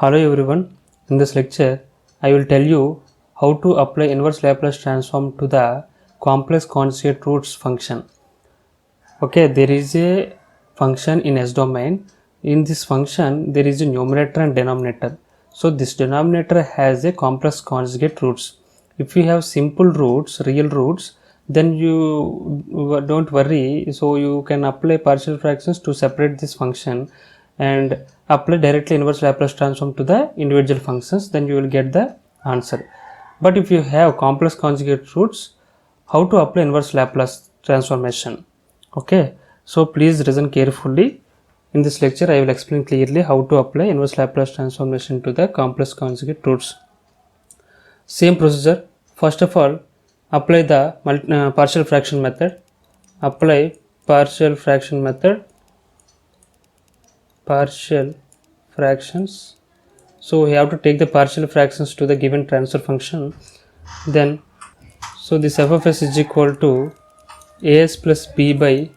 Hello everyone, in this lecture I will tell you how to apply inverse Laplace transform to the complex conjugate roots function. Okay, there is a function in S domain. In this function there is a numerator and denominator. So this denominator has a complex conjugate roots. If you have simple roots, real roots, then you don't worry, so you can apply partial fractions to separate this function and apply directly inverse Laplace transform to the individual functions, then you will get the answer. But if you have complex conjugate roots, how to apply inverse Laplace transformation? Okay, so please listen carefully. In this lecture I will explain clearly how to apply inverse Laplace transformation to the complex conjugate roots. Same procedure. First of all, apply the partial fraction method. Apply partial fraction method. Partial fractions. So we have to take the partial fractions to the given transfer function. Then, so this f of s is equal to as plus b by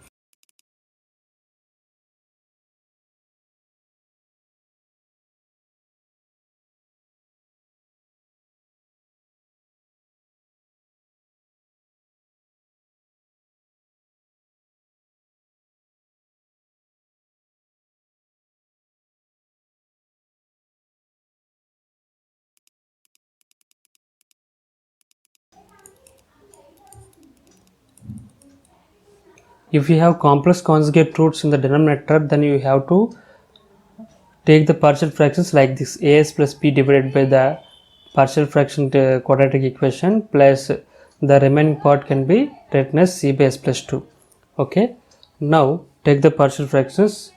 if you have complex conjugate roots in the denominator, then you have to take the partial fractions like this: as plus b divided by the partial fraction quadratic equation plus the remaining part can be written as c by s plus 2. Okay, now take the partial fractions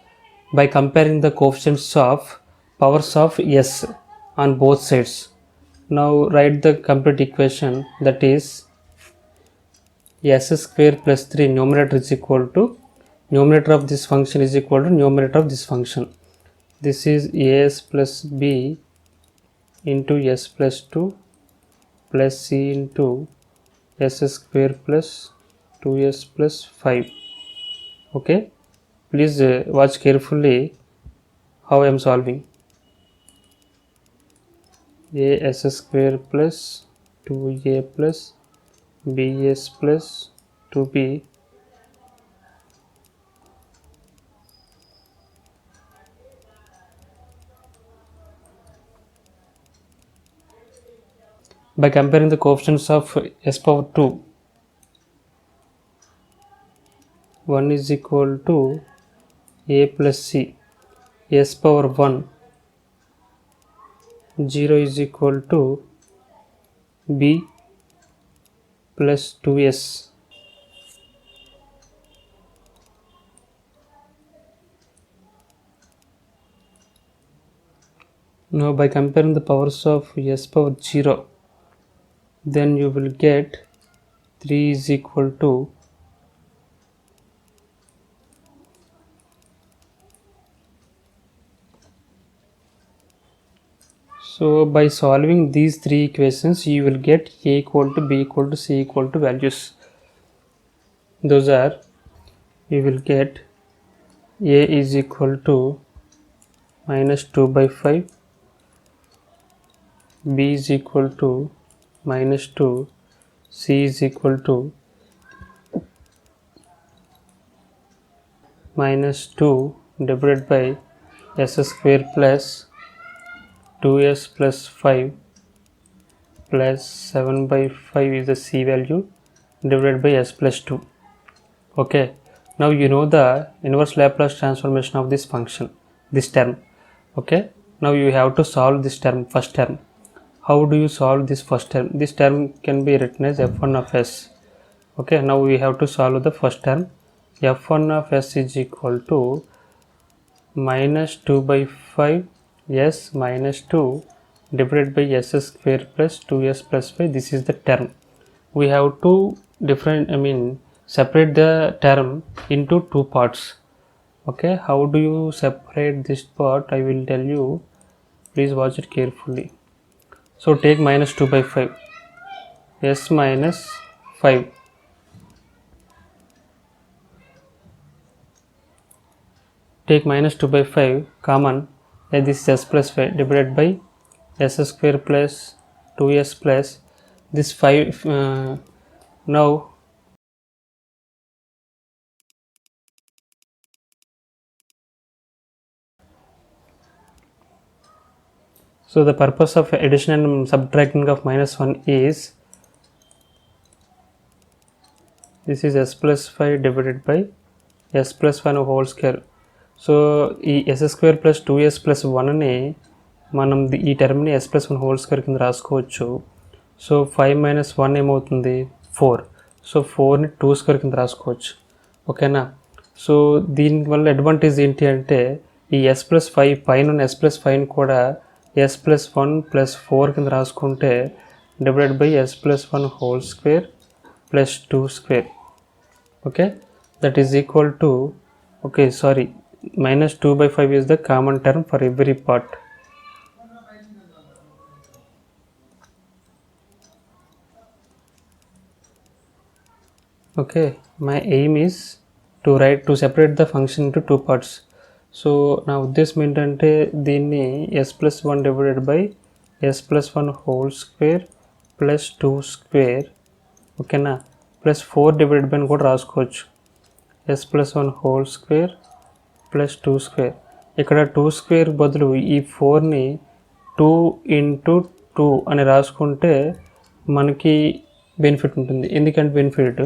by comparing the coefficients of powers of s on both sides. Now write the complete equation, that is s square plus 3 numerator is equal to numerator of this function is equal to numerator of this function. This is as plus b into s plus 2 plus c into s square plus 2s plus 5. Okay, please watch carefully how I am solving. As square plus 2a plus bs plus 2b by comparing the coefficients of s power 2. 1 is equal to a plus c, s power 1, 0 is equal to b plus 2s. Now by comparing the powers of s power 0, then you will get 3 is equal to so by solving these three equations you will get a equal to b equal to c equal to values. Those are, you will get a is equal to minus 2 by 5, b is equal to minus 2, c is equal to minus 2 divided by s square plus 2s plus 5 plus 7 by 5 is the c value divided by s plus 2. Okay, now you know the inverse Laplace transformation of this function, this term. Okay, now you have to solve this term, first term. How do you solve this first term? This term can be written as f1 of s. Okay, now we have to solve the first term. f1 of s is equal to minus 2 by 5 s minus 2 divided by s square plus 2s plus 5. This is the term. We have to separate the term into two parts. Okay, how do you separate this part? I will tell you. Please watch it carefully. So take minus 2 by 5, s minus 5. Take minus 2 by 5 common, this is s plus 5 divided by s square plus 2s plus this 5 now so the purpose of addition and subtracting of -1 is this is s plus 5 divided by s plus 1 whole square. So ఈ s square plus 2s plus 1ని మనం ఈ టర్మ్ని s plus 1 whole square కింద రాసుకోవచ్చు. So 5 minus 1 ఏమవుతుంది 4. So 4ని 2 square కింద రాసుకోవచ్చు. ఓకేనా. సో దీనివల్ల అడ్వాంటేజ్ ఏంటి అంటే ఈ s ప్లస్ 5 పైన s ప్లస్ 5ని కూడా s ప్లస్ 1 ప్లస్ 4 కింద రాసుకుంటే divided by s plus 1 whole square plus 2 square. Okay, that is equal to minus 2 by 5 is the common term for every part. Okay, my aim is to separate the function into two parts. So now this ఏంటంటే దీన్ని s plus 1 divided by s plus 1 whole square plus 2 square ఓకేనా plus 4 divided by కూడా రాసుకోవచ్చు. s plus 1 whole square plus 2 square. ఇక్కడ 2 square బదులు ఈ 4ని 2 into 2 అని రాసుకుంటే మనకి బెనిఫిట్ ఉంటుంది. ఎందుకంటే benefit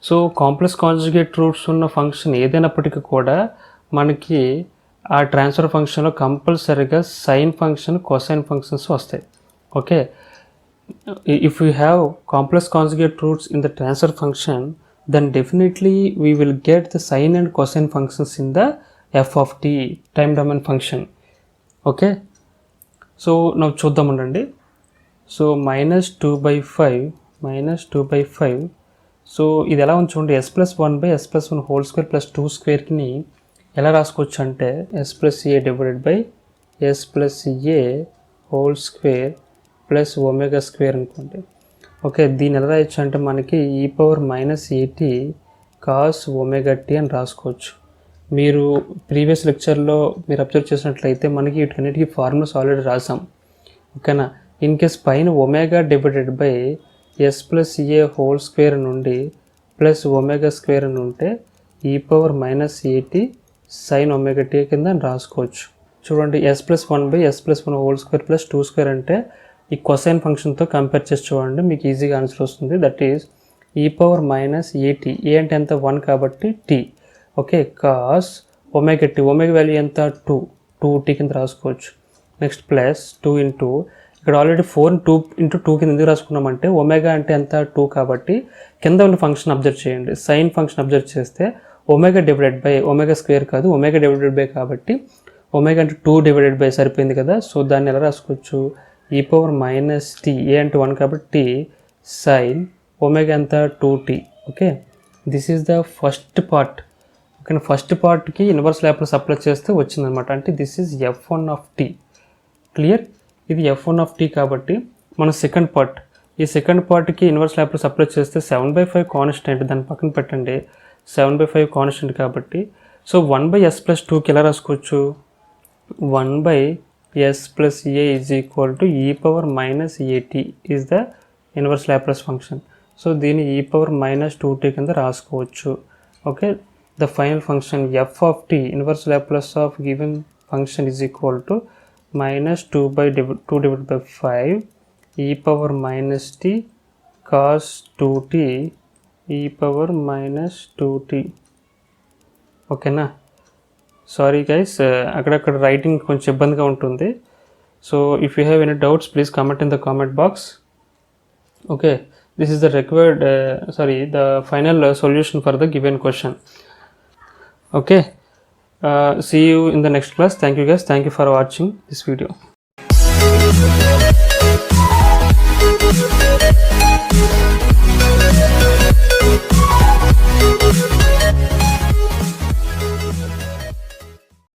so complex conjugate roots ఉన్న ఫంక్షన్ ఏదైనప్పటికీ కూడా మనకి ఆ ట్రాన్స్ఫర్ ఫంక్షన్లో కంపల్సరీగా సైన్ ఫంక్షన్ కొసైన్ ఫంక్షన్స్ వస్తాయి. Okay, if you have complex conjugate roots in the transfer function then definitely we will get the sine and cosine functions in the f of t time domain function. Okay, so now చూద్దామండి. So -2 by 5 so ఇది ఎలా ఉంచుకోండి s plus 1 by s plus 1 whole square plus 2 squareని ఎలా రాసుకోవచ్చు అంటే s plus a divided by s plus a whole square plus omega square అనుకోండి. Okay, దీని ఎలా రాయొచ్చు అంటే మనకి e power -at cos omega t అని రాసుకోవచ్చు. మీరు ప్రీవియస్ లెక్చర్లో మీరు అబ్జర్వ్ చేసినట్లయితే మనకి వీటికన్నిటికీ ఫార్ములాస్ ఆల్రెడీ రాసాం. ఓకేనా. ఇన్ కేస్ పైన omega divided by s plus a whole square నుండి ప్లస్ ఒమేగా స్క్వేర్ అని ఉంటే e power -at sine omega t కింద రాసుకోవచ్చు. చూడండి s plus 1 by s plus 1 whole square plus 2 square అంటే ఈ కొసైన్ ఫంక్షన్తో కంపేర్ చేసి చూడండి మీకు ఈజీగా ఆన్సర్ వస్తుంది. That is e power -at. ఏ అంటే ఎంత 1 కాబట్టి t. Okay, cos omega t omega value ఎంత 2t కింద రాసుకోవచ్చు. నెక్స్ట్ ప్లస్ 2 ఇంటూ ఇక్కడ ఆల్రెడీ 4 2 ఇంటూ 2 కింద ఎందుకు రాసుకున్నామంటే ఒమేగా అంటే ఎంత 2 కాబట్టి కింద ఉన్న ఫంక్షన్ అబ్జర్వ్ చేయండి. సైన్ ఫంక్షన్ అబ్జర్వ్ చేస్తే omega divided by omega square కాదు ఒమేగా డివైడెడ్ బై కాబట్టి ఒమేగా అంటే 2 డివైడెడ్ బై సరిపోయింది కదా. సో దాన్ని ఎలా రాసుకోవచ్చు e పవర్ -t ఏ అంటే 1 కాబట్టి సైన్ ఒమేగా ఎంత 2t. Okay, this is the first part. Okay, first పార్ట్కి ఇన్వర్స్ లాప్లాస్ అప్లై చేస్తే వచ్చిందనమాట. అంటే this is f1 of t. Clear, ఇది f1 ఆఫ్ t కాబట్టి మన సెకండ్ పార్ట్ ఈ సెకండ్ పార్ట్కి ఇన్వర్స్ లాప్లాస్ అప్లై చేస్తే 7/5 కాన్స్టెంట్ దాని పక్కన పెట్టండి. 7/5 కాన్స్టెంట్ కాబట్టి సో 1/s plus 2కి ఎలా రాసుకోవచ్చు 1/s plus a is equal to e power -at is the inverse Laplace function. So దీన్ని e పవర్ -2t కింద రాసుకోవచ్చు. Okay, the final function f of t inverse Laplace of given function is equal to -2 divided by 5 e power -t cos 2t e power -2t. ఓకేనా. Sorry guys, అక్కడక్కడ writing కొంచెం ఇబ్బందిగా ఉంటుంది. So if you have any doubts please comment in the comment box. Okay, this is the required the final solution for the given question. Okay, see you in the next class. Thank you guys, thank you for watching this video.